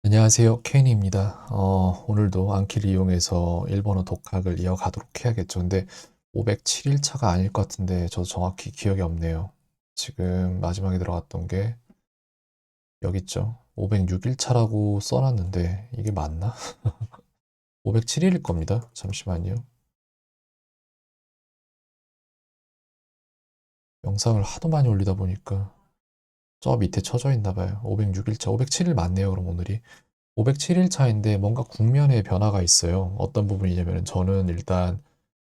안녕하세요. 케인입니다. 오늘도 안키를 이용해서 일본어 독학을 이어가도록 해야겠죠. 근데 507일 차가 아닐 것 같은데 저도 정확히 기억이 없네요. 지금 마지막에 들어갔던 게 여기 있죠. 506일 차라고 써놨는데 이게 맞나? 507일일 겁니다. 잠시만요. 영상을 하도 많이 올리다 보니까 저 밑에 쳐져 있나 봐요. 506일 차, 507일 맞네요. 그럼 오늘이. 507일 차인데 뭔가 국면에 변화가 있어요. 어떤 부분이냐면 저는 일단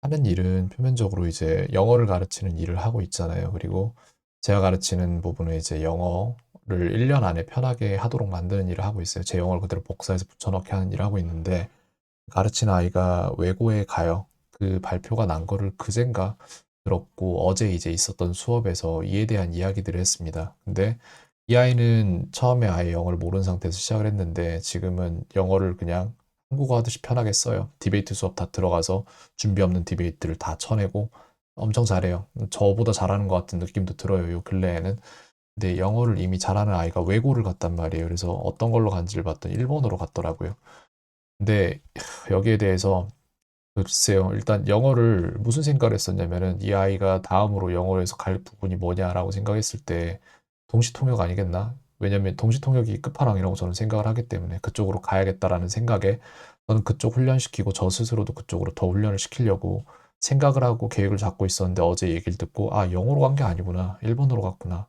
하는 일은 표면적으로 이제 영어를 가르치는 일을 하고 있잖아요. 그리고 제가 가르치는 부분은 이제 영어를 1년 안에 편하게 하도록 만드는 일을 하고 있어요. 제 영어를 그대로 복사해서 붙여넣기 하는 일을 하고 있는데 가르치는 아이가 외고에 가요. 그 발표가 난 거를 그젠가 들었고 어제 이제 있었던 수업에서 이에 대한 이야기들을 했습니다. 근데 이 아이는 처음에 아예 영어를 모르는 상태에서 시작을 했는데 지금은 영어를 그냥 한국어 하듯이 편하게 써요. 디베이트 수업 다 들어가서 준비 없는 디베이트를 다 쳐내고 엄청 잘해요. 저보다 잘하는 것 같은 느낌도 들어요. 요 근래에는. 근데 영어를 이미 잘하는 아이가 외고를 갔단 말이에요. 그래서 어떤 걸로 간지를 봤더니 일본어로 갔더라고요. 근데 여기에 대해서 글쎄요. 일단 영어를 무슨 생각을 했었냐면은 이 아이가 다음으로 영어에서 갈 부분이 뭐냐라고 생각했을 때 동시통역 아니겠나? 왜냐면 동시통역이 끝판왕이라고 저는 생각을 하기 때문에 그쪽으로 가야겠다라는 생각에 저는 그쪽 훈련시키고 저 스스로도 그쪽으로 더 훈련을 시키려고 생각을 하고 계획을 잡고 있었는데 어제 얘기를 듣고 아, 영어로 간 게 아니구나. 일본어로 갔구나.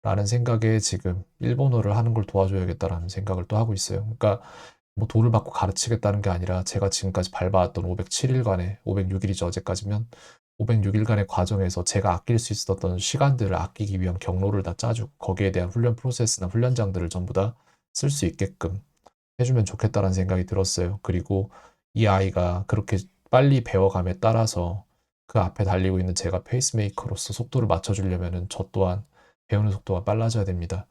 라는 생각에 지금 일본어를 하는 걸 도와줘야겠다라는 생각을 또 하고 있어요. 그러니까 뭐 돈을 받고 가르치겠다는 게 아니라 제가 지금까지 밟아왔던 507일간의 506일이죠. 어제까지면 506일간의 과정에서 제가 아낄 수 있었던 시간들을 아끼기 위한 경로를 다 짜주고 거기에 대한 훈련 프로세스나 훈련장들을 전부 다 쓸 수 있게끔 해주면 좋겠다라는 생각이 들었어요. 그리고 이 아이가 그렇게 빨리 배워감에 따라서 그 앞에 달리고 있는 제가 페이스메이커로서 속도를 맞춰주려면은 저 또한 배우는 속도가 빨라져야 됩니다.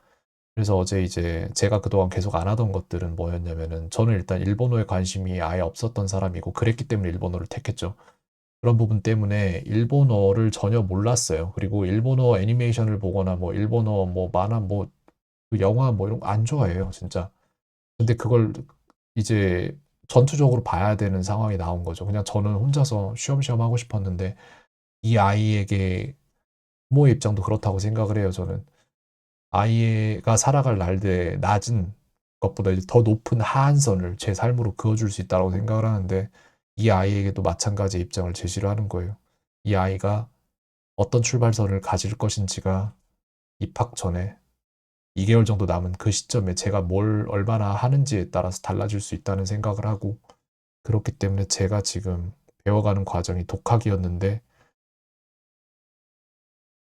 그래서 어제 이제 제가 그동안 계속 안 하던 것들은 뭐였냐면은 저는 일단 일본어에 관심이 아예 없었던 사람이고 그랬기 때문에 일본어를 택했죠. 그런 부분 때문에 일본어를 전혀 몰랐어요. 그리고 일본어 애니메이션을 보거나 뭐 일본어 뭐 만화 뭐 그 영화 뭐 이런 거 안 좋아해요, 진짜. 근데 그걸 이제 전투적으로 봐야 되는 상황이 나온 거죠. 그냥 저는 혼자서 쉬엄쉬엄 하고 싶었는데 이 아이에게 부모의 입장도 그렇다고 생각을 해요, 저는. 아이가 살아갈 날들의 낮은 것보다 이제 더 높은 하한선을 제 삶으로 그어줄 수 있다고 생각을 하는데 이 아이에게도 마찬가지의 입장을 제시를 하는 거예요. 이 아이가 어떤 출발선을 가질 것인지가 입학 전에 2개월 정도 남은 그 시점에 제가 뭘 얼마나 하는지에 따라서 달라질 수 있다는 생각을 하고 그렇기 때문에 제가 지금 배워가는 과정이 독학이었는데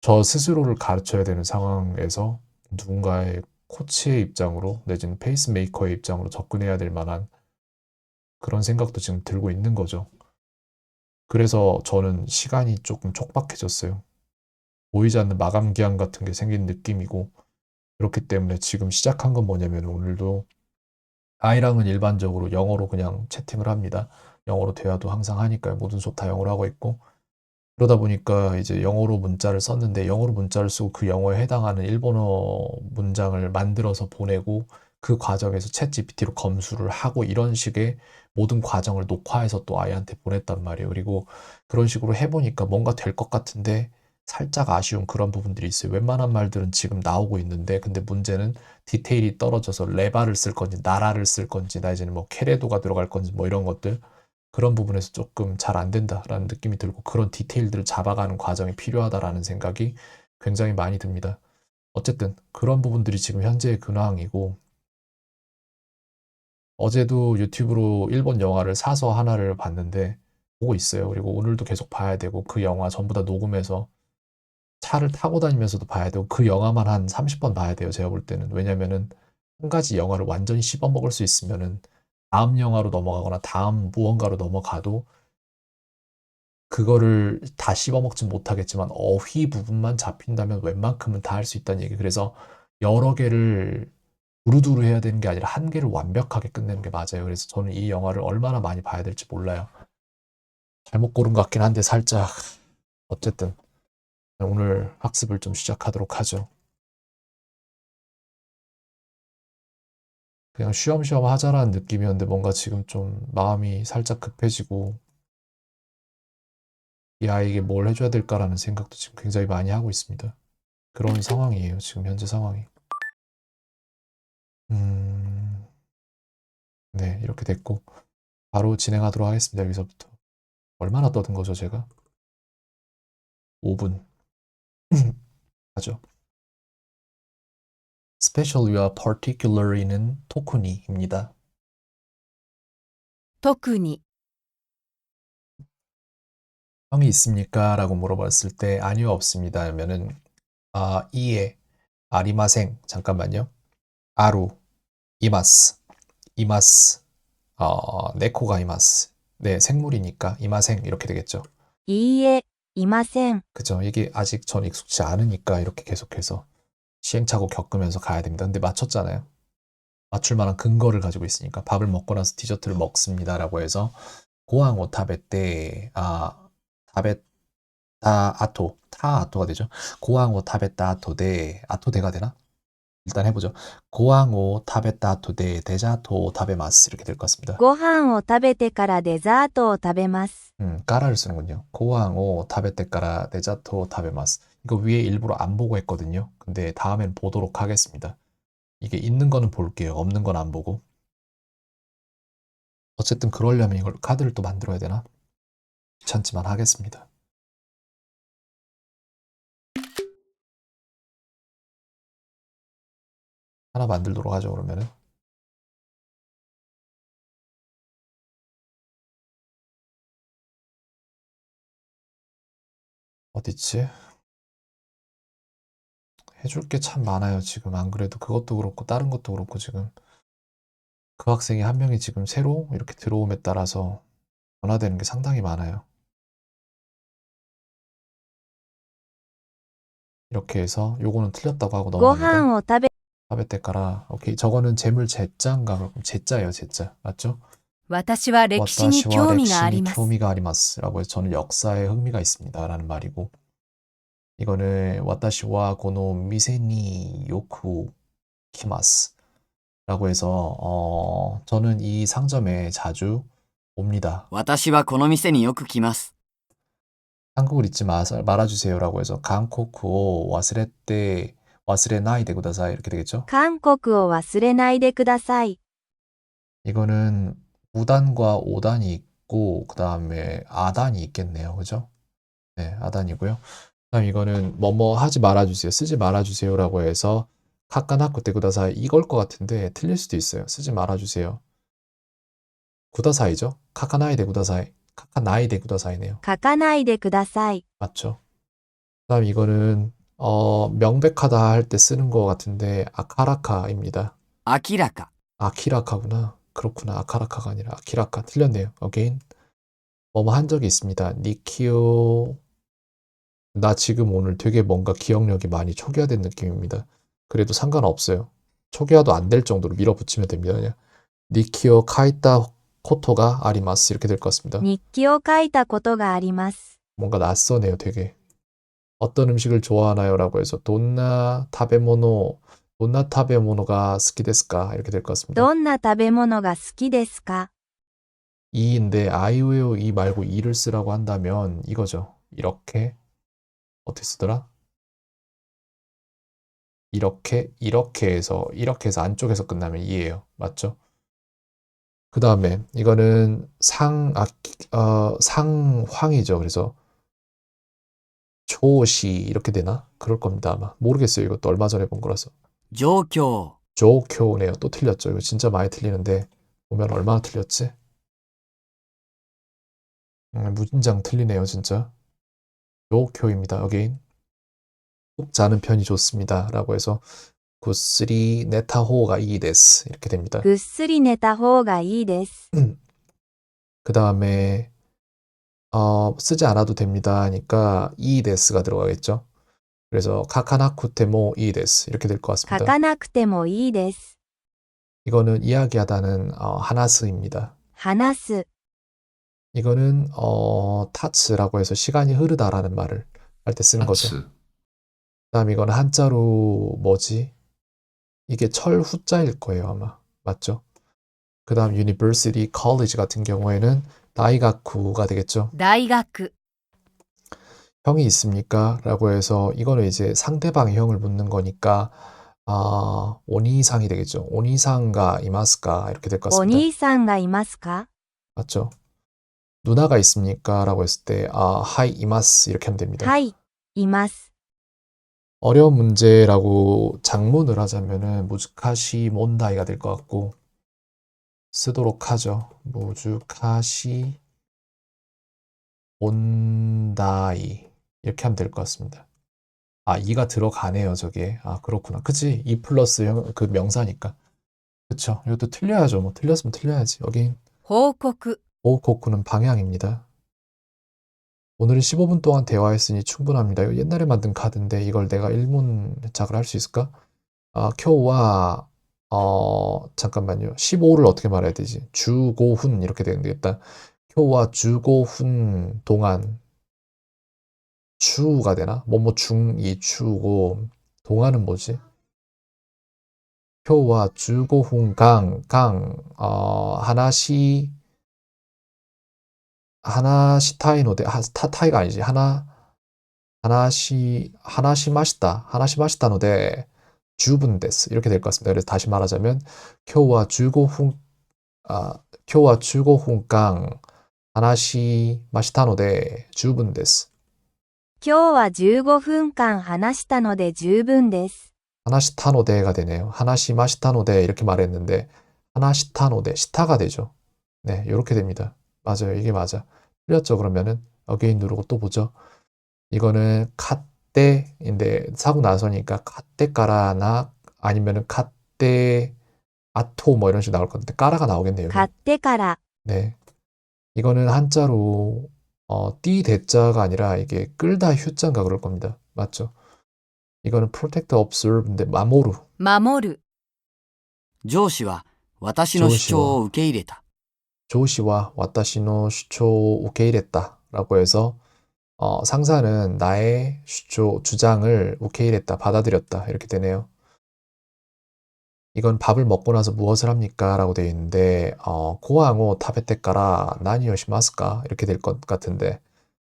저 스스로를 가르쳐야 되는 상황에서 누군가의 코치의 입장으로 내지는 페이스메이커의 입장으로 접근해야 될 만한 그런 생각도 지금 들고 있는 거죠. 그래서 저는 시간이 조금 촉박해졌어요. 보이지 않는 마감 기한 같은 게 생긴 느낌이고 그렇기 때문에 지금 시작한 건 뭐냐면 오늘도 아이랑은 일반적으로 영어로 그냥 채팅을 합니다. 영어로 대화도 항상 하니까요. 모든 수업 다 영어로 하고 있고 그러다 보니까 이제 영어로 문자를 썼는데 영어로 문자를 쓰고 그 영어에 해당하는 일본어 문장을 만들어서 보내고 그 과정에서 챗 GPT로 검수를 하고 이런 식의 모든 과정을 녹화해서 또 아이한테 보냈단 말이에요. 그리고 그런 식으로 해보니까 뭔가 될 것 같은데 살짝 아쉬운 그런 부분들이 있어요. 웬만한 말들은 지금 나오고 있는데 근데 문제는 디테일이 떨어져서 레바를 쓸 건지 나라를 쓸 건지 나 이제는 뭐 케레도가 들어갈 건지 뭐 이런 것들 그런 부분에서 조금 잘 안 된다라는 느낌이 들고 그런 디테일들을 잡아가는 과정이 필요하다라는 생각이 굉장히 많이 듭니다. 어쨌든 그런 부분들이 지금 현재의 근황이고 어제도 유튜브로 일본 영화를 사서 하나를 봤는데 보고 있어요. 그리고 오늘도 계속 봐야 되고 그 영화 전부 다 녹음해서 차를 타고 다니면서도 봐야 되고 그 영화만 한 30번 봐야 돼요. 제가 볼 때는. 왜냐면은 한 가지 영화를 완전히 씹어먹을 수 있으면은 다음 영화로 넘어가거나 다음 무언가로 넘어가도 그거를 다 씹어먹진 못하겠지만 어휘 부분만 잡힌다면 웬만큼은 다 할 수 있다는 얘기. 그래서 여러 개를 두루두루 해야 되는 게 아니라 한 개를 완벽하게 끝내는 게 맞아요. 그래서 저는 이 영화를 얼마나 많이 봐야 될지 몰라요. 잘못 고른 것 같긴 한데 살짝 어쨌든 오늘 학습을 좀 시작하도록 하죠. 그냥 쉬엄쉬엄 하자라는 느낌이었는데 뭔가 지금 좀 마음이 살짝 급해지고 이 아이에게 뭘 해줘야 될까라는 생각도 지금 굉장히 많이 하고 있습니다. 그런 상황이에요, 지금 현재 상황이. 네, 이렇게 됐고 바로 진행하도록 하겠습니다. 여기서부터. 얼마나 떠든 거죠, 제가? 5분. 하죠. Specially와 particularly는 토쿠니입니다. 特に 형이 있습니까? 라고 물어봤을 때 아니요, 없습니다. 하면은 이에 아리마생 잠깐만요. 아루 이마스 이마스 네코가 이마스 네, 생물이니까 이마생 이렇게 되겠죠. いいえ、いません。 그죠? 이게 아직 전 익숙치 않으니까 이렇게 계속해서 시행착오 겪으면서 가야 됩니다. 근데 맞췄잖아요. 맞출 만한 근거를 가지고 있으니까 밥을 먹고 나서 디저트를 먹습니다라고 해서 고항 오타베 때 타베 타 아토 타 아토가 되죠. 고항 오타베타 아토데 아토데가 되나? 일단 해보죠. 고항 오타베타 아토데 데자토 타베마스 이렇게 될 것 같습니다. ご飯を食べてからデザートを食べます。 까라를 쓰는군요. 고항 오 타베테까라 데자토 타베마스. 이거 위에 일부러 안 보고 했거든요. 근데 다음엔 보도록 하겠습니다. 이게 있는 거는 볼게요. 없는 건 안 보고. 어쨌든 그러려면 이걸 카드를 또 만들어야 되나? 귀찮지만 하겠습니다. 하나 만들도록 하죠, 그러면은. 어딨지? 해줄 게 참 많아요, 지금. 안 그래도 그것도 그렇고, 다른 것도 그렇고, 지금. 그 학생이 한 명이 지금 새로 이렇게 들어옴에 따라서 변화되는 게 상당히 많아요. 이렇게 해서 요거는 틀렸다고 하고 ご 넘어갑니다. 飯を食べ、 타베테까라. 오케이. 저거는 재물 제자인가? 그럼 제자예요, 제자. 맞죠? 私は歴史に 와타시와 興味があ 렉시니 ります。 교미가 아리마스. 라고 해서 저는 역사에 흥미가 있습니다. 라는 말이고. 이거는 와타시와 고노 미세니 요쿠 키마스. 라고 해서 저는 이 상점에 자주 옵니다. 私はこの店によく来ます。 한국을 잊지 말아주세요라고 해서 한국어 와스레나이데 구다사이 이렇게 되겠죠? 韓国を忘れないでください。 이거는 우단과 오단이 있고 그 다음에 아단이 있겠네요, 그죠? 네, 아단이고요. 그다음 이거는 뭐뭐 하지 말아주세요, 쓰지 말아주세요라고 해서 카카나쿠테 구다사이 이걸 것 같은데 틀릴 수도 있어요. 쓰지 말아주세요. 구다사이죠? 카카나이데 구다사이. 카카나이데 구다사이네요. 書かないでください。 맞죠? 그다음 이거는 명백하다 할 때 쓰는 것 같은데 아카라카입니다. 明らか。 아키라카구나. 그렇구나. 아카라카가 아니라 아키라카. 틀렸네요. again. 뭐뭐 한 적이 있습니다. 니키오. 나 지금 오늘 되게 뭔가 기억력이 많이 초기화된 느낌입니다. 그래도 상관없어요. 초기화도 안 될 정도로 밀어붙이면 됩니다. 그냥 니키오 카이타 코토가 아리마스 이렇게 될 것 같습니다. 日記を書いたことがあります。 뭔가 낯서네요, 되게. 어떤 음식을 좋아하나요? 라고 해서 돈나 타베모노가 스키 데스까? 이렇게 될 것 같습니다. どんな食べ物が好きですか？ 이인데 아이오에오 이 말고 이를 쓰라고 한다면 이거죠. 이렇게 어떻게 쓰더라? 이렇게 해서 안쪽에서 끝나면 이예요. 맞죠? 그 다음에 이거는 상황이죠. 그래서 조시 이렇게 되나? 그럴 겁니다, 아마. 모르겠어요. 이것도 얼마 전에 본 거라서. 状況。 조교네요. 또 틀렸죠. 이거 진짜 많이 틀리는데 보면 얼마나 틀렸지? 무진장 틀리네요, 진짜. 조교입니다. again. 푹 자는 편이 좋습니다. 라고 해서 구쓰리 네타호가 이 데스 이렇게 됩니다. ぐっすり寝た方がいいです。 그 다음에 쓰지 않아도 됩니다 하니까 이 데스가 들어가겠죠. 그래서 카카나쿠테모 이 데스 이렇게 될 것 書 같습니다. かなくてもいいです。 이거는 이야기하다는 하나스입니다. 話す。 이거는 타츠라고 해서 시간이 흐르다라는 말을 할 때 쓰는 거죠. 그다음 이거는 한자로 뭐지? 이게 철 후자일 거예요, 아마. 맞죠? 그 다음 university, college 같은 경우에는 다이가쿠가 되겠죠. 大学 형이 있습니까? 라고 해서 이거는 이제 상대방의 형을 묻는 거니까 오니상이 되겠죠. 오니상가 이마스까 이렇게 될 것 お 같습니다. 兄さんがいますか 맞죠? 누나가 있습니까? 라고 했을 때 하이 이마스 이렇게 하면 됩니다. はい、います。 어려운 문제라고 장문을 하자면은 무즈카시 몬다이가 될 것 같고 쓰도록 하죠. 무즈카시 몬다이 이렇게 하면 될 것 같습니다. 이가 들어가네요, 저게. 그렇구나. 그치? 이 플러스 그 명사니까. 그쵸? 이것도 틀려야죠. 뭐 틀렸으면 틀려야지. 여긴 報告 오코쿠는 방향입니다. 오늘은 15분 동안 대화했으니 충분합니다. 이거 옛날에 만든 카드인데 이걸 내가 일문작을 할 수 있을까? 쿄와 잠깐만요. 15를 어떻게 말해야 되지? 주고훈 이렇게 되면 되겠다. 쿄와 주고훈 동안 추가 되나? 뭐뭐 중이 추고 동안은 뭐지? 쿄와 주고훈 하나시타이노데 타타이가 아니지. 하나시 마시타노데 주분です 이렇게 될 것 같습니다. 그래서 다시 말하자면 쿄와 주고훈 쿄와 주고훈강 하나시 마시타노데 주분です 今日は15分間話したので十分です。 하나시타노데가 되네요. 하나시 마시타노데 이렇게 말했는데 하나시타노데 시타가 되죠. 네, 이렇게 됩니다. 맞아요. 이게 맞아. 틀렸죠. 그러면은 어게인 누르고 또 보죠. 이거는 갓떼인데 사고 나서니까 갓떼까라나 아니면은 갓떼 아토 뭐 이런 식으로 나올 건데 까라가 나오겠네요. 買ってから 네. 이거는 한자로 띠 대자가 아니라 이게 끌다 휴자인가 그럴 겁니다. 맞죠? 이거는 protect, observe인데 마모루. 守る上司は私の主張を受け入れた。 조시와 와타시노 슈초 우케이랬다라고 해서 상사는 나의 주장을 우케이랬다 받아들였다 이렇게 되네요. 이건 밥을 먹고 나서 무엇을 합니까? 라고 되어 있는데 고항오 타베테까라 나니요시마스까 이렇게 될 것 같은데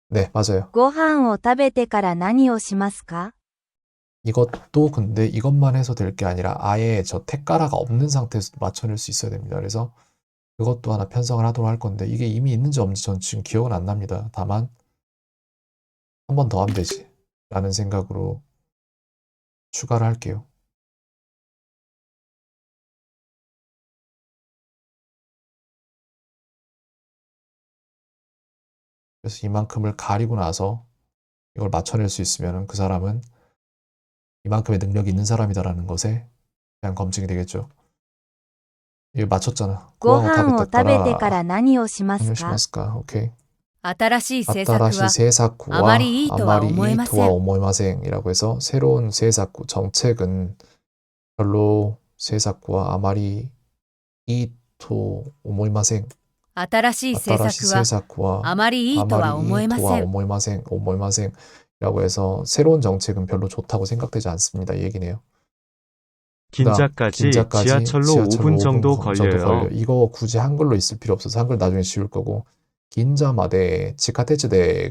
네 맞아요. ご飯を食べてから何をしますか 이것도 근데 이것만 해서 될 게 아니라 아예 저 테까라가 없는 상태에서 맞춰낼 수 있어야 됩니다. 그래서 그것도 하나 편성을 하도록 할 건데 이게 이미 있는지 없는지 전 지금 기억은 안 납니다. 다만 한 번 더 하면 되지 라는 생각으로 추가를 할게요. 그래서 이만큼을 가리고 나서 이걸 맞춰낼 수 있으면 그 사람은 이만큼의 능력이 있는 사람이다라는 것에 대한 검증이 되겠죠. 이거 맞췄잖아. ご 고항오 飯を食べてか 타베테까라 ら何をしますか 안녕하십니까. 오케이. 新しい政策 아따라시 は 세사쿠와 あまりいいとは 아마리 思えません。 이토와 오모이마생이라고 해서 새로운 세사쿠 정책은 별로 세사쿠와 아마리 이토 오모이마생 新しい政 아따라시 策は 세사쿠와 あまりいいとは 아마리 思えま 이토와 せん。 오모이마생이라고 해서 새로운 정책은 별로 좋다고 생각되지 않습니다. 이 얘기네요. 그다음 긴자까지 긴자까지 지하철로 지하철로 5분 정도 5분 정도 걸려요. 걸려요. 이거 굳이 한글로 있을 필요 없어서 한글 나중에 지울 거고 긴자마데 지카테츠데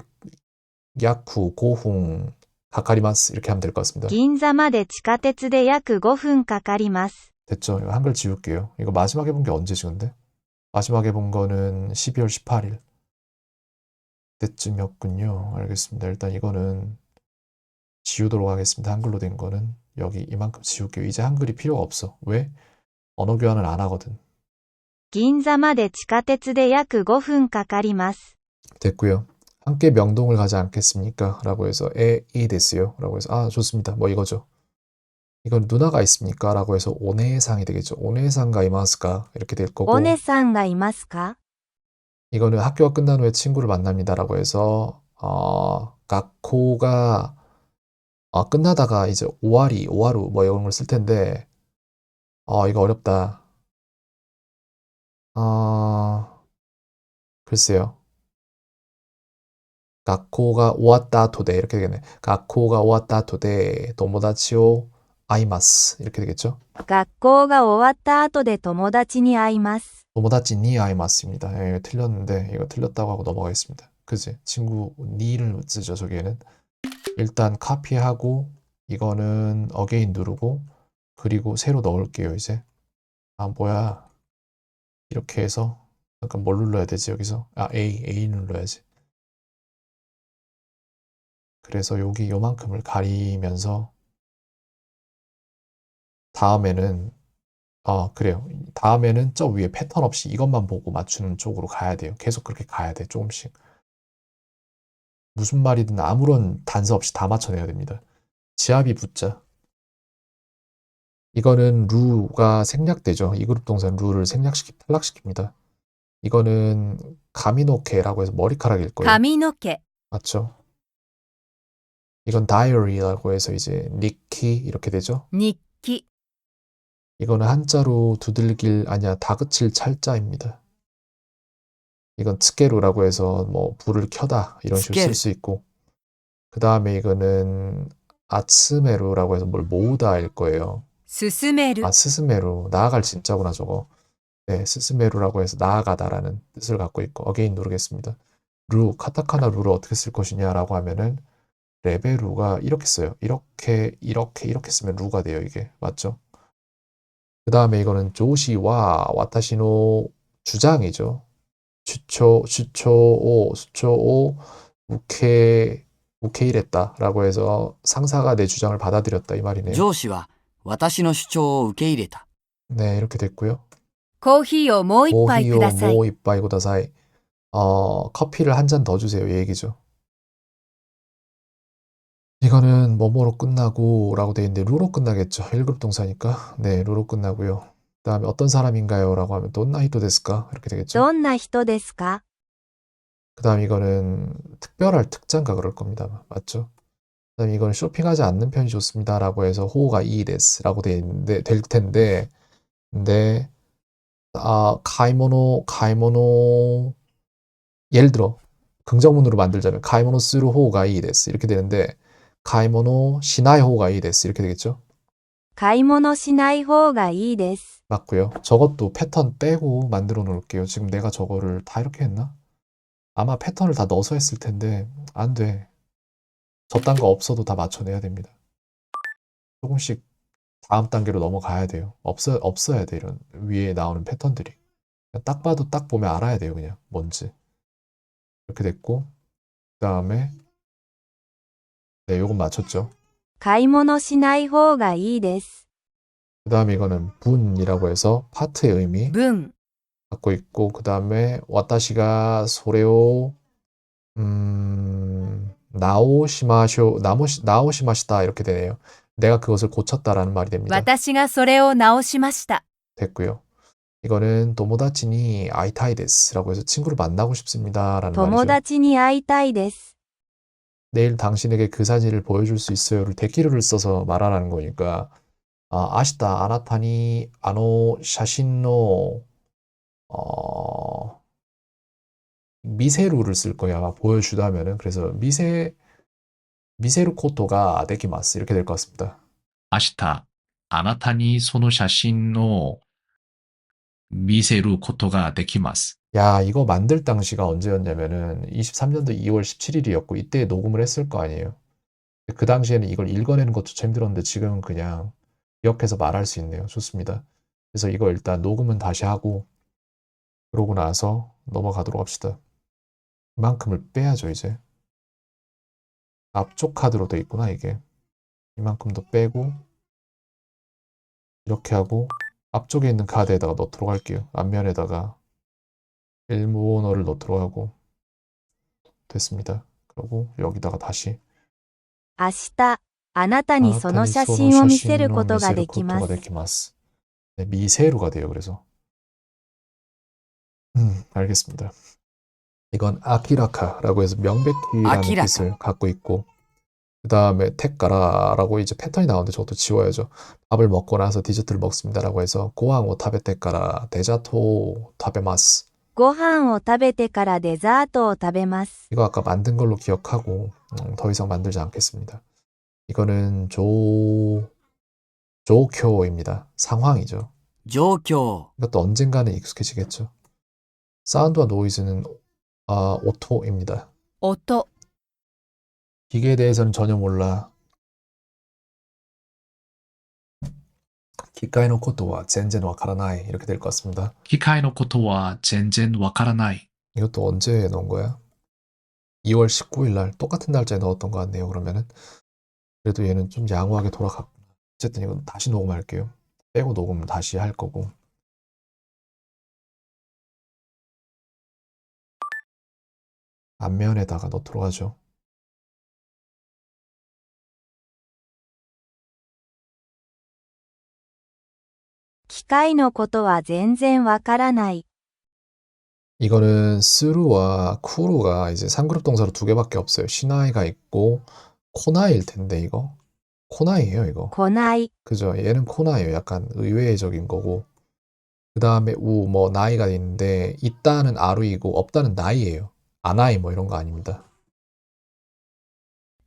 야쿠 고훈 가까리마스 이렇게 하면 될 것 같습니다. 銀座まで地下鉄で約5分かかります。 됐죠? 이거 한글 지울게요. 이거 마지막에 본 게 언제지 근데? 마지막에 본 거는 12월 18일 때쯤이었군요. 알겠습니다. 일단 이거는 지우도록 하겠습니다. 한글로 된 거는 여기 이만큼 지울게요. 이제 한글이 필요가 없어. 왜? 언어 교환을 안 하거든. 銀座まで地下鉄で約5分かかります。 됐고요. 함께 명동을 가지 않겠습니까? 라고 해서 이 됐어요. 라고 해서 좋습니다. 뭐 이거죠. 이건 누나가 있습니까? 라고 해서 오네상이 되겠죠. 오네상가 이마스까? 이렇게 될 거고 お姉さんがいますか 이거는 학교가 끝난 후에 친구를 만납니다. 라고 해서 가코가 끝나다가 이제 오하루 뭐 이런 걸 쓸 텐데 이거 어렵다. 글쎄요. 가코가 오왔다 토데 이렇게 되겠네. 가코가 오왔다 토데 도모다치오 아이마스 이렇게 되겠죠? 学校が終わった後で友達に会います。 도모다치 니 아이마스입니다. 예, 이거 틀렸는데 이거 틀렸다고 하고 넘어가겠습니다. 그지? 친구 니를 쓰죠, 저기에는. 일단 카피하고 이거는 어게인 누르고 그리고 새로 넣을게요, 이제. 아, 뭐야. 이렇게 해서 잠깐 뭘 눌러야 되지, 여기서? 아, A 눌러야지. 그래서 여기 요만큼을 가리면서 다음에는 그래요. 다음에는 저 위에 패턴 없이 이것만 보고 맞추는 쪽으로 가야 돼요. 계속 그렇게 가야 돼, 조금씩. 무슨 말이든 아무런 단서 없이 다 맞춰내야 됩니다. 지압이 붙자. 이거는 루가 생략되죠. 이 그룹 동사 루를 탈락시킵니다. 이거는 가미노케라고 해서 머리카락일 거예요. 髪の毛、 맞죠? 이건 다이어리라고 해서 이제 니키 이렇게 되죠. 日記、 이거는 한자로 두들길 아니야 다그칠 찰자입니다. 이건 츠게루라고 해서 뭐 불을 켜다 이런 식으로 쓸 수 있고 그 다음에 이거는 아츠메루라고 해서 뭘 모으다일 거예요. 進める、 아 스스메루 나아갈 진짜구나 저거. 네 스스메루라고 해서 나아가다라는 뜻을 갖고 있고 어게인 누르겠습니다. 루 카타카나 루를 어떻게 쓸 것이냐라고 하면은 레베루가 이렇게 써요. 이렇게 쓰면 루가 돼요 이게 맞죠? 그 다음에 이거는 조시와 와타시노 주장이죠. 수초오, 우케이랬다라고 해서 상사가 내 주장을 받아들였다 이 말이네요. 上司は私の主張を受け入れた。 네, 이렇게 됐고요. コーヒーをもう一杯く 오히요 ださい。 모 이빠이 고다사이. 커피를 한 잔 더 주세요. 이 얘기죠. 이거는 뭐뭐로 끝나고 라고 돼 있는데 루로 끝나겠죠. 1그룹 동사니까. 네, 루로 끝나고요. 그 다음에 어떤 사람인가요? 라고 하면 돈나히토 데스까? 이렇게 되겠죠. どんな人ですか？ 그 다음 이거는 특별할 특장가 그럴 겁니다. 맞죠? 그 다음 이거는 쇼핑하지 않는 편이 좋습니다. 라고 해서 호가 이 데스 라고 될 텐데 근데 가이모노 예를 들어 긍정문으로 만들자면 가이모노 스루 호가 이 데스 이렇게 되는데 가이모노 시나이 호가 이 데스 이렇게 되겠죠? 買い物しない方がいいです。 맞고요. 저것도 패턴 빼고 만들어 놓을게요. 지금 내가 저거를 다 이렇게 했나? 아마 패턴을 다 넣어서 했을 텐데 안 돼. 저딴 거 없어도 다 맞춰내야 됩니다. 조금씩 다음 단계로 넘어가야 돼요. 없어야 돼, 이런 위에 나오는 패턴들이. 그냥 딱 봐도 딱 보면 알아야 돼요, 그냥 뭔지. 이렇게 됐고 그 다음에 네, 요건 맞췄죠. 買い物しない方がいいです。 그 다음에 이거는 분이라고 해서 파트의 의미 文、 갖고 있고 그 다음에 와타시가 소레오 나오시마시다 이렇게 되네요. 내가 그것을 고쳤다라는 말이 됩니다. 私がそれを直しました。 됐고요. 이거는 도모다치니 아이타이 데스라고 해서 친구를 만나고 싶습니다라는 友 말이죠. 達に会いたいです。 내일 당신에게 그 사진을 보여줄 수 있어요를 데키르를 써서 말하라는 거니까 아시다 아나타니 아노 샤신노 미세루를 쓸 거야 아마 보여주다면은 그래서 미세루 코토가 데키마스 이렇게 될 것 같습니다. 明日、あなたにその写真を見せることができます。 야 이거 만들 당시가 언제였냐면은 23년도 2월 17일이었고 이때 녹음을 했을 거 아니에요. 그 당시에는 이걸 읽어내는 것조차 힘들었는데 지금은 그냥 기억해서 말할 수 있네요. 좋습니다. 그래서 이거 일단 녹음은 다시 하고 그러고 나서 넘어가도록 합시다. 이만큼을 빼야죠 이제. 앞쪽 카드로 돼 있구나 이게. 이만큼 더 빼고 이렇게 하고 앞쪽에 있는 카드에다가 넣도록 할게요. 앞면에다가 일본어를 넣도록 하고 됐습니다. 그리고 여기다가 다시 明日、あなたにその写真を見せることができます。 데키마스. 네, 미세루가 돼요. 그래서 알겠습니다. 이건 아키라카라고 해서 명백히라는 아키라카. 뜻을 갖고 있고 그 다음에 테까라라고 이제 패턴이 나오는데 저것도 지워야죠. 밥을 먹고 나서 디저트를 먹습니다라고 해서 고항 오타베 테까라 데자토 타베마스 ご飯を食べてからデザートを食べます。 이거 아까 만든 걸로 기억하고 더 이상 만들지 않겠습니다. 이거는 조교입니다. 상황이죠. 状況、 이것도 언젠가는 익숙해지겠죠. 사운드와 노이즈는 오토입니다. 音、 기계에 대해서는 전혀 몰라. 기가이노 코토와 젠젠 와카라나이 이렇게 될 것 같습니다. 機械のことは全然わからない。 이것도 언제 넣은 거야? 2월 19일 날 똑같은 날짜에 넣었던 것 같네요. 그러면은 그래도 얘는 좀 양호하게 돌아갔구나. 어쨌든 이건 다시 녹음할게요. 빼고 녹음 다시 할 거고. 앞면에다가 넣도록 하죠. 機械のことは全然わからない。 이거는 스루와 쿠루가 이제 3그룹 동사로 두 개밖에 없어요. 시나이가 있고 코나이일 텐데 이거 코나이예요 이거. 来ない。 그죠? 얘는 코나이에요. 약간 의외적인 거고. 그 다음에 우, 뭐 나이가 있는데 있다는 아루이고 없다는 나이예요. 아나이 뭐 이런 거 아닙니다.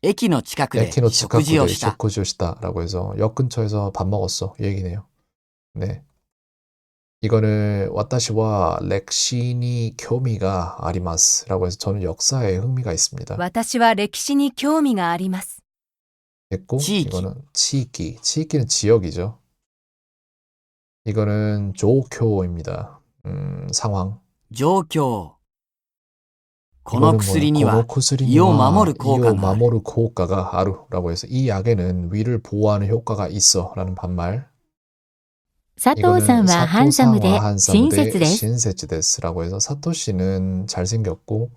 駅の近くで 에키노 食事を 치카쿠데 した。 쇼쿠지오시다라고 해서 역 근처에서 밥 먹었어. 이 얘기네요. 네. 이거는 와타시와 렉시니 교미가 아리마스라고 해서 저는 역사에 흥미가 있습니다. 私は歴史に興味があります。 됐고 지기. 이거는 치이키. 치이키는 지역이죠. 이거는 조교입니다. 상황. 状況。この 이거는 薬に 뭐야? は 고노쿠스리니와 이오 마모르 효과가 이오 마모르 효과가 아루라고 해서 이 약에는 위를 보호하는 효과가 있어라는 반말. 佐藤さん 이거는 はハンサムで 사토상와 한사무 親切 대 です 신세치데스라고 해서 사토 씨는 잘생겼고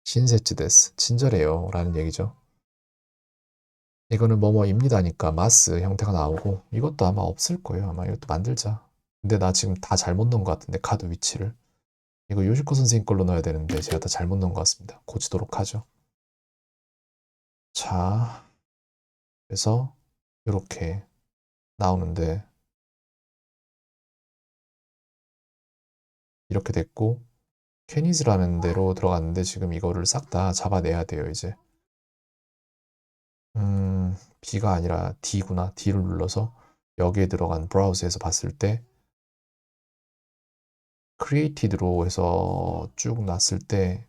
신세치데스 친절해요라는 얘기죠. 이거는 뭐뭐입니다니까 마스 형태가 나오고 이것도 아마 없을 거예요. 아마 이것도 만들자. 근데 나 지금 다 잘못 넣은 것 같은데 카드 위치를. 이거 요시코 선생님 걸로 넣어야 되는데 제가 다 잘못 넣은 것 같습니다. 고치도록 하죠. 자, 그래서 이렇게 나오는데 이렇게 됐고 캐니즈라는 데로 들어갔는데 지금 이거를 싹 다 잡아내야 돼요, 이제. B가 아니라 D구나. D를 눌러서 여기에 들어간 브라우저에서 봤을 때 크리에이티드로 해서 쭉 놨을 때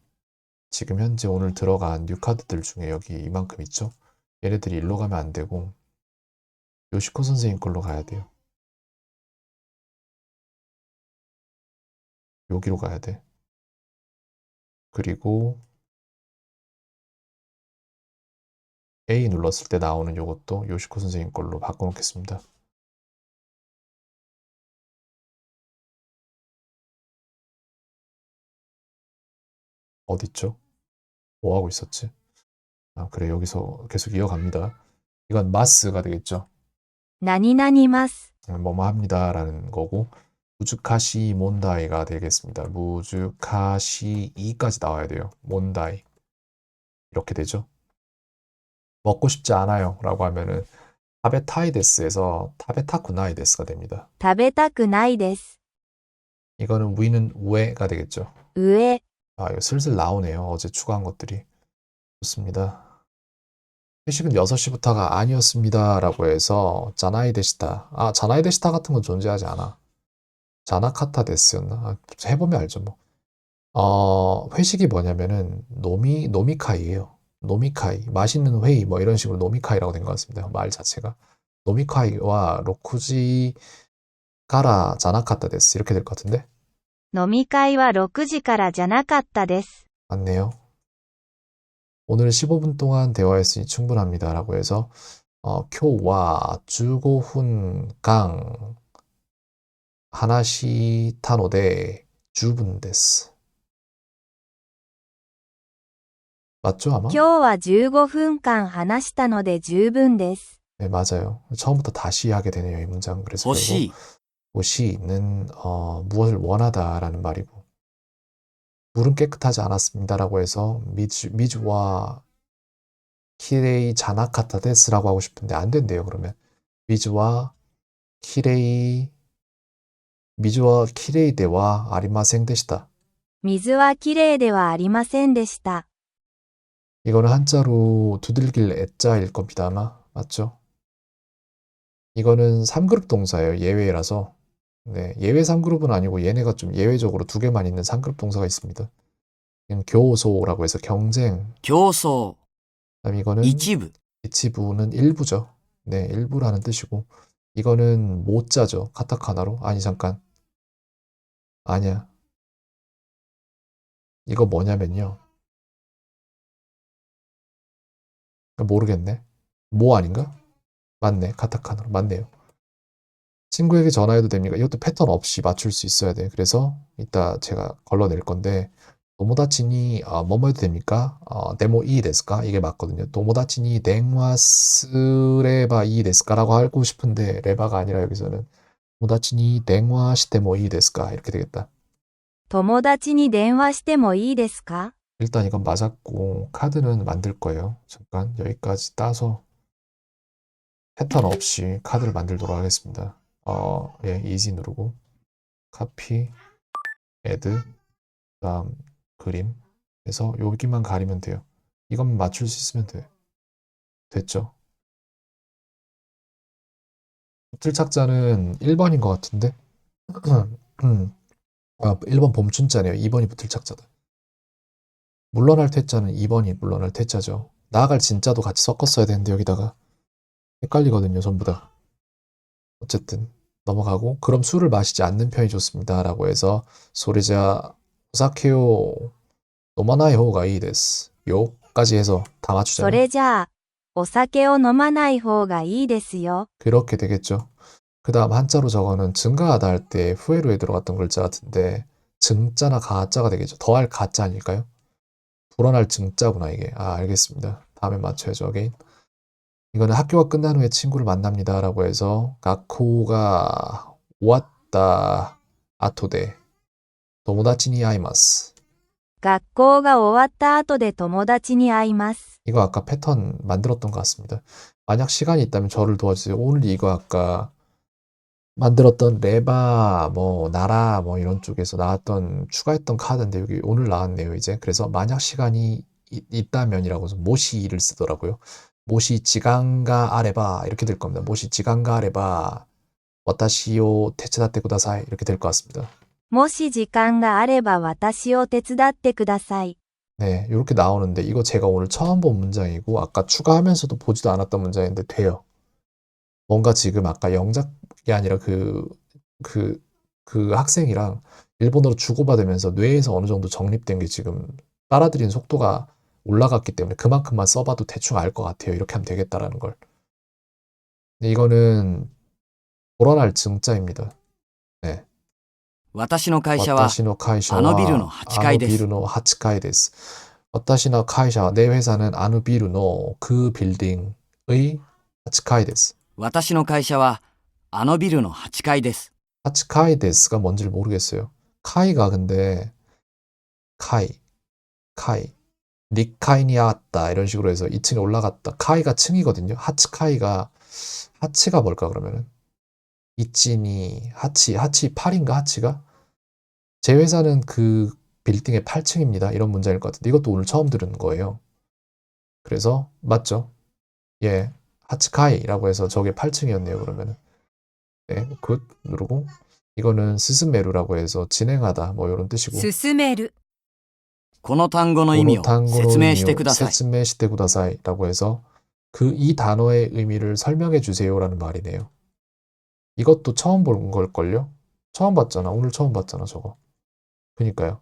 지금 현재 오늘 들어간 뉴 카드들 중에 여기 이만큼 있죠? 얘네들이 일로 가면 안 되고 요시코 선생님 걸로 가야 돼요. 여기로 가야 돼. 그리고 A 눌렀을 때 나오는 요것도 요시코 선생님 걸로 바꿔놓겠습니다. 어딨죠? 뭐 하고 있었지? 아, 그래, 여기서 계속 이어갑니다. 이건 마스가 되겠죠? 何々ます。 뭐뭐 합니다라는 거고 무즈카시 몬다이가 되겠습니다. 무즈카시 이까지 나와야 돼요. 몬다이 이렇게 되죠. 먹고 싶지 않아요 라고 하면은 타베타이데스에서 타베타쿠나이데스가 됩니다. 食べたくないです。 이거는 위는 우에가 되겠죠. 上、 아, 이거 슬슬 나오네요. 어제 추가한 것들이. 좋습니다. 회식은 6시부터가 아니었습니다. 라고 해서 자나이 데시타. 아, 자나이 데시타 같은 건 존재하지 않아. 자나카타 데스였나? 아, 해보면 알죠, 뭐. 회식이 뭐냐면은 노미카이예요. 노미카이. 맛있는 회의 뭐 이런 식으로 노미카이라고 된 것 같습니다. 말 자체가. 노미카이와 로쿠지 가라 자나카타 데스 이렇게 될 것 같은데? 飲み会は6時からじゃなかったです。 맞네요. 오늘 15분 동안 대화했으니 충분합니다. 라고 해서 교와 15분 강 하나시 타노데 주분 데스. 맞죠, 아마? 今日は15分間話したので十分です。 네, 맞아요. 처음부터 다시 하게 되네요, 이 문장. 그래서 欲しい。 오시는 무엇을 원하다라는 말이고 물은 깨끗하지 않았습니다라고 해서 미즈와 키레이 자나카타 데스라고 하고 싶은데 안 된대요. 그러면 미즈와 키레이 데와 아리마생 데시다. 水はきれいではありませんでした。 이거는 한자로 두들길 애자일 겁니다. 아마 맞죠? 이거는 3그룹 동사예요. 예외라서. 네, 예외 3그룹은 아니고 얘네가 좀 예외적으로 두 개만 있는 3그룹 동사가 있습니다. 그냥 교소라고 해서 경쟁. 競争、 그다음 이거는 一部、 이치부는 일부죠. 네, 일부라는 뜻이고 이거는 모자죠. 카타카나로. 아니 잠깐. 아니야. 이거 뭐냐면요. 모르겠네. 뭐 아닌가? 맞네. 카타카나로. 맞네요. 친구에게 전화해도 됩니까? 이것도 패턴 없이 맞출 수 있어야 돼. 그래서 이따 제가 걸러낼 건데 도모다치니 뭐뭐 해도 됩니까? 데모 이 데스까? 이게 맞거든요. 도모다치니 댕와 스레바 이 데스까라고 하고 싶은데 레바가 아니라 여기서는 도모다치니 댕와 시테모 이 데스까? 이렇게 되겠다. 友達に電話してもいいですか 일단 이건 맞았고 카드는 만들 거예요. 잠깐 여기까지 따서 패턴 없이 카드를 만들도록 하겠습니다. 예, 이지 누르고 카피, 애드, 그다음 그림 해서 여기만 가리면 돼요. 이건 맞출 수 있으면 돼. 됐죠? 붙을 착자는 1번인 것 같은데? 1번 봄춘자네요. 2번이 붙을 착자다. 물러날 퇴자는 2번이 물러날 퇴자죠. 나아갈 진짜도 같이 섞었어야 되는데 여기다가 헷갈리거든요. 전부 다. 어쨌든 넘어가고 그럼 술을 마시지 않는 편이 좋습니다. 라고 해서 소리자 오사케요 노마나이 호가 이 데스. 요까지 해서 다 そ 맞추잖아요. れじゃあ、お酒を飲まない方がいいですよ。 그렇게 되겠죠. 그 다음 한자로 저거는 증가하다 할 때 후회로에 들어갔던 글자 같은데 증자나 가자가 되겠죠. 더할 가자 아닐까요? 불어날 증자구나 이게. 알겠습니다. 다음에 맞춰야죠. 어게인. 이거는 학교가 끝난 후에 친구를 만납니다. 라고 해서 가코가 왔다 아토데 도모다치니 아이마스. 学校が終わった後で友達に会います。 이거 아까 패턴 만들었던 것 같습니다. 만약 시간이 있다면 저를 도와주세요. 오늘 이거 아까 만들었던 레바, 뭐 나라, 뭐 이런 쪽에서 나왔던 추가했던 카드인데 여기 오늘 나왔네요. 이제 그래서 만약 시간이 있다면이라고 해서 모시를 쓰더라고요. 모시 지간가 아레바 이렇게 될 겁니다. 모시 지간가 아레바 와타시오 테츠다테 쿠다사이 이렇게 될 것 같습니다. もし時間があれば私を手伝ってください。 네, 이렇게 나오는데 이거 제가 오늘 처음 본 문장이고 아까 추가하면서도 보지도 않았던 문장인데 돼요. 뭔가 지금 아까 영작이 아니라 그 학생이랑 일본어로 주고받으면서 뇌에서 어느 정도 정립된 게 지금 빨아들이는 속도가 올라갔기 때문에 그만큼만 써봐도 대충 알 것 같아요. 이렇게 하면 되겠다라는 걸. 근데 이거는 불어날 증자입니다. 네. 私の会社は 와타시노 카이샤와 あのビルの8階です。 비루노 하치카이 데스. 와타시노 카이샤 내 회사는 아누 비루노 그 빌딩의 하치카이 데스. 私の会社はあのビルの8階です。 하치카이 데스가 뭔지를 모르겠어요. 카이가 근데 카이 니카이니 왔다 이런 식으로 해서 2층에 올라갔다. 카이가 층이거든요. 하치카이가 하치가 뭘까 그러면은 이치니 하치 8인가 하치가 제 회사는 그 빌딩의 8층입니다. 이런 문장일 것 같은데 이것도 오늘 처음 들은 거예요. 그래서 맞죠? 예, 하치카이라고 해서 저게 8층이었네요. 그러면은 네, 굿 누르고 이거는 스스메루라고 해서 진행하다 뭐 이런 뜻이고 進める。この単語の意味を説明してください。 세츠메시테 구다사이라고 해서 이 단어의 의미를 설명해 주세요라는 말이네요. 이것도 처음 본 걸걸요? 처음 봤잖아. 오늘 처음 봤잖아, 저거. 그니까요.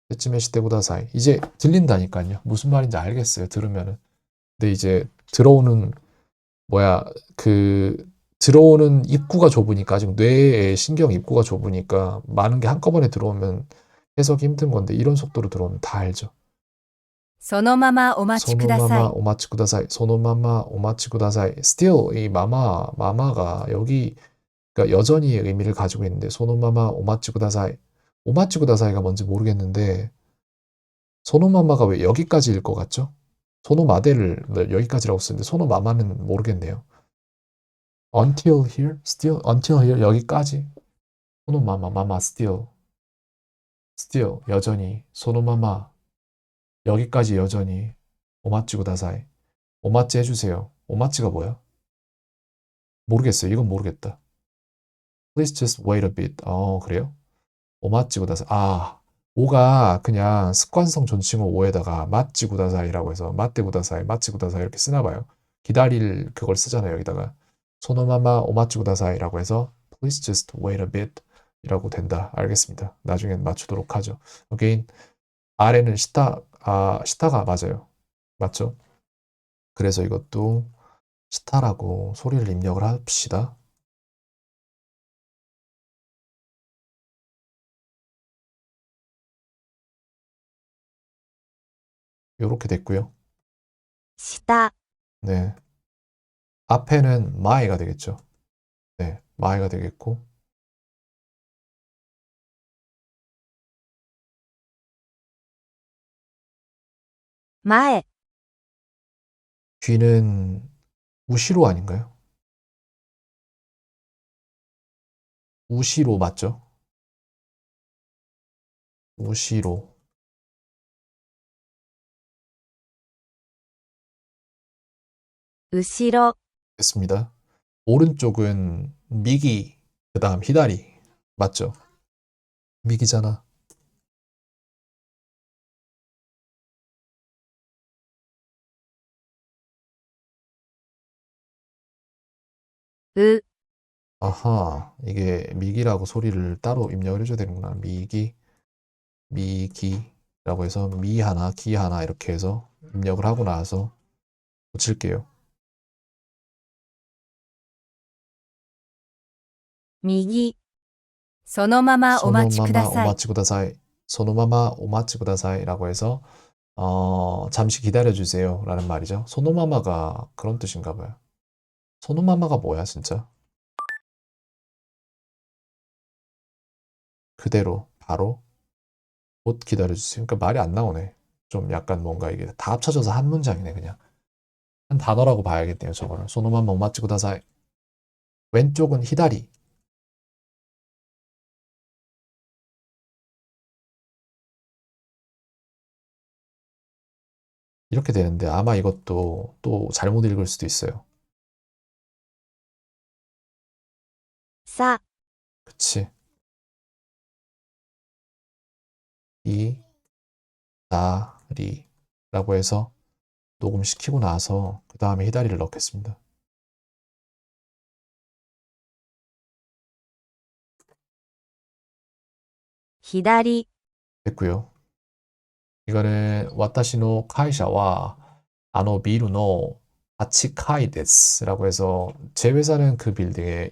세츠메시테 구다사이. 이제 들린다니까요. 무슨 말인지 알겠어요. 들으면은. 근데 이제 들어오는 들어오는 입구가 좁으니까 아직 뇌의 신경 입구가 좁으니까 많은 게 한꺼번에 들어오면 해석이 힘든 건데 이런 속도로 들어오면 다 알죠. そのままお待ちくださ 소노마마 い。 오마치 쿠다사이. 소노마마 오마치 쿠다사이. Still 이 마마가 여기 그러니까 여전히의 의미를 가지고 있는데 소노마마 오마치 쿠다사이. 오마치 쿠다사이가 뭔지 모르겠는데 소노마마가 왜 여기까지일 것 같죠? 소노마데를 여기까지라고 쓰는데 소노마마는 모르겠네요. Until here? Still? Until here? 여기까지? 소노마마 마마 still 여전히 소노마마 여기까지 여전히 오마치 구다사이. 오마치 해주세요. 오마치가 뭐야? 모르겠어요. 이건 모르겠다. Please just wait a bit. 그래요? 오마찌 구다사이. 오가 그냥 습관성 존칭어 오에다가 마찌 구다사이라고 해서 마떼 구다사이, 마찌 구다사이 이렇게 쓰나 봐요. 기다릴 그걸 쓰잖아요. 여기다가 소노마마 오마찌 구다사이라고 해서 Please just wait a bit 이라고 된다. 알겠습니다. 나중엔 맞추도록 하죠. Again, 아래는 시타가 맞아요. 맞죠? 그래서 이것도 시타라고 소리를 입력을 합시다. 요렇게 됐고요. 下、 네. 앞에는 마이가 되겠죠. 네, 마이가 되겠고前、 뒤는 우시로 아닌가요? 우시로 맞죠? 우시로.後ろ、 됐습니다. 오른쪽은 미기, 그 다음 히다리. 맞죠? 미기잖아. う、 아하, 이게 미기라고 소리를 따로 입력을 해줘야 되는구나. 미기라고 해서 미 하나, 기 하나 이렇게 해서 입력을 하고 나서 고칠게요. 右、そのままお待ちくだ 소노마마 さい。 오마치 구다사이. 소노마마 오마치 구다사이라고 해서 잠시 기다려주세요 라는 말이죠. 소노마마가 그런 뜻인가 봐요. 소노마마가 뭐야 진짜? 그대로 바로 곧 기다려주세요. 그러니까 말이 안 나오네. 좀 약간 뭔가 이게 다 합쳐져서 한 문장이네 그냥. 한 단어라고 봐야겠네요 저거를. 소노마마 오마치 구다사이. 왼쪽은 히다리. 이렇게 되는데 아마 이것도 또 잘못 읽을 수도 있어요. さ、 그치? 이, 다, 리 라고 해서 녹음시키고 나서 그 다음에 히다리를 넣겠습니다.左、 됐고요. 이거는 와타시노 카이샤와 아노 비루노 아치카이 데스라고 해서 제 회사는 그 빌딩의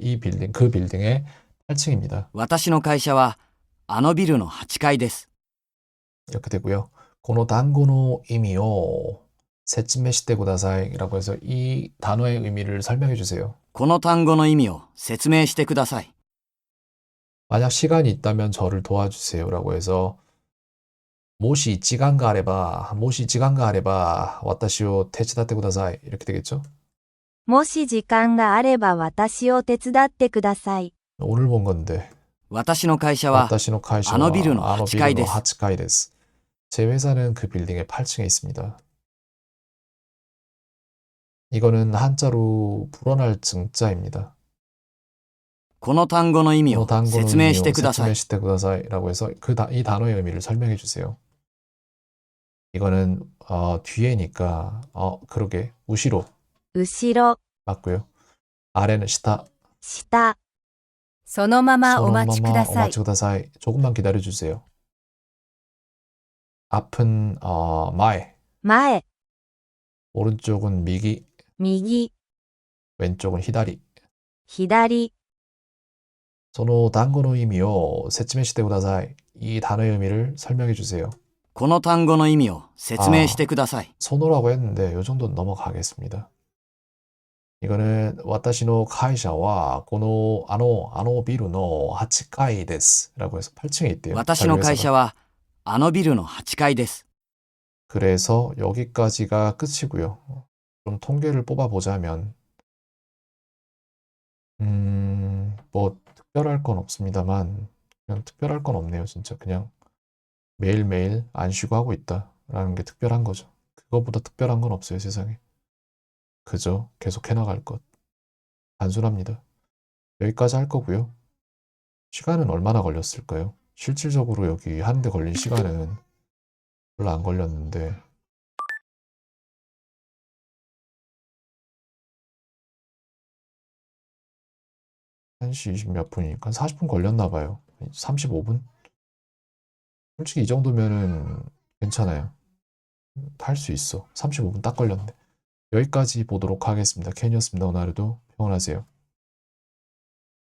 그 빌딩의 8층입니다. 私の会社はあのビルの8階です。 이렇게 되고요. 고노 단고노 의미요 세츠메시테 구다사이라고 해서 이 단어의 의미를 설명해 주세요. この単語の意味を説明してください。 만약 시간이 있다면 저를 도와주세요라고 해서 모시 지간가 아레바 와타시오 테츠다테 구다사이 이렇게 되겠죠? もし時間があれば私を手伝ってください。 오늘 본 건데 私の会社は 와타시노 카이샤와 아노 비루노 아노 하치카이 비루노 데스. 하치카이 데스. 제 회사는 그 빌딩의 8층에 있습니다. 이거는 한자로 불어날 증자입니다. この単語の意味を 단고노 説明してください。 세츠메시테 구다사이라고 해서 이 단어의 의미를 설명해 주세요. 이거는 뒤에니까 그러게 우시로 後ろ、 맞고요. 아래는 시타 下、そのままお待ちください。 오마치 구다사이. 조금만 기다려 주세요. 앞은 마에, 前、 오른쪽은 미기, 右、 왼쪽은 히다리. 左、 その単語の意味を説明してください. 이 단어의 의미를 설명해 주세요. この単語の意味を説明してください。 소노라고 했는데 요 정도는 넘어가겠습니다. 이거는 私の会社はこのあのビルの8階です라고 해서 8층에 있대요. 私の会 자기 社 회사가. はあのビルの8階です。 그래서 여기까지가 끝이고요. 좀 통계를 뽑아보자면 뭐 특별할 건 없습니다만 그냥 특별할 건 없네요. 진짜 그냥 매일매일 안 쉬고 하고 있다라는 게 특별한 거죠. 그거보다 특별한 건 없어요, 세상에. 그저 계속 해나갈 것. 단순합니다. 여기까지 할 거고요. 시간은 얼마나 걸렸을까요? 실질적으로 여기 하는데 걸린 시간은 별로 안 걸렸는데 1시 20 몇 분이니까 40분 걸렸나 봐요. 35분? 솔직히 이 정도면은 괜찮아요. 할 수 있어. 35분 딱 걸렸네. 여기까지 보도록 하겠습니다. 캔이었습니다. 오늘 하루도 평안하세요.